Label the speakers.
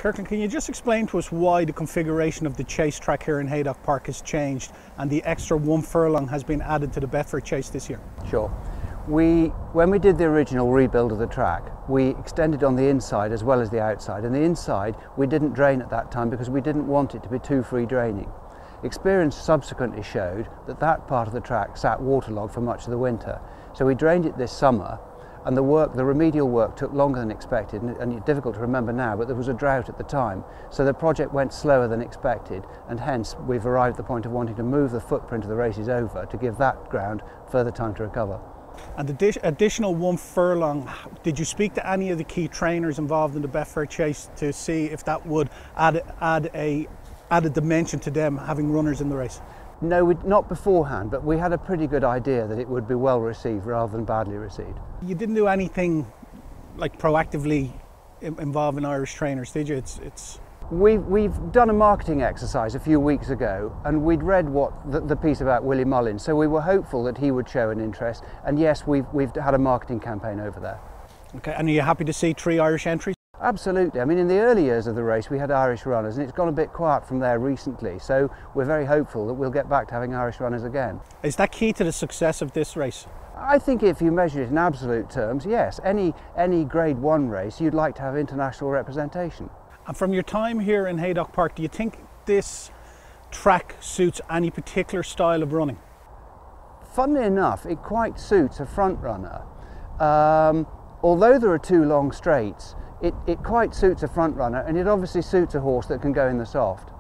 Speaker 1: Kirkland, can you just explain to us why the configuration of the chase track here in Haydock Park has changed and the extra 1 furlong has been added to the Betfair Chase this year?
Speaker 2: Sure. When we did the original rebuild of the track, we extended on the inside as well as the outside, and the inside we didn't drain at that time because we didn't want it to be too free draining. Experience subsequently showed that that part of the track sat waterlogged for much of the winter, so we drained it this summer, and the remedial work took longer than expected, and it's difficult to remember now, but there was a drought at the time, so the project went slower than expected, and hence we've arrived at the point of wanting to move the footprint of the races over to give that ground further time to recover.
Speaker 1: And the additional 1 furlong, did you speak to any of the key trainers involved in the Betfair Chase to see if that would add a dimension to them having runners in the race?
Speaker 2: No, not beforehand, but we had a pretty good idea that it would be well received rather than badly received.
Speaker 1: You didn't do anything like proactively involving Irish trainers, did you?
Speaker 2: We've done a marketing exercise a few weeks ago, and we'd read the piece about Willie Mullins, so we were hopeful that he would show an interest, and yes, we've had a marketing campaign over there.
Speaker 1: Okay, and are you happy to see 3 Irish entries?
Speaker 2: Absolutely. I mean, in the early years of the race we had Irish runners, and it's gone a bit quiet from there recently, so we're very hopeful that we'll get back to having Irish runners again.
Speaker 1: Is that key to the success of this race?
Speaker 2: I think if you measure it in absolute terms, yes. Any Grade One race you'd like to have international representation.
Speaker 1: And from your time here in Haydock Park, do you think this track suits any particular style of running?
Speaker 2: Funnily enough, it quite suits a front runner. Although there are 2 long straights, it quite suits a front runner, and it obviously suits a horse that can go in the soft.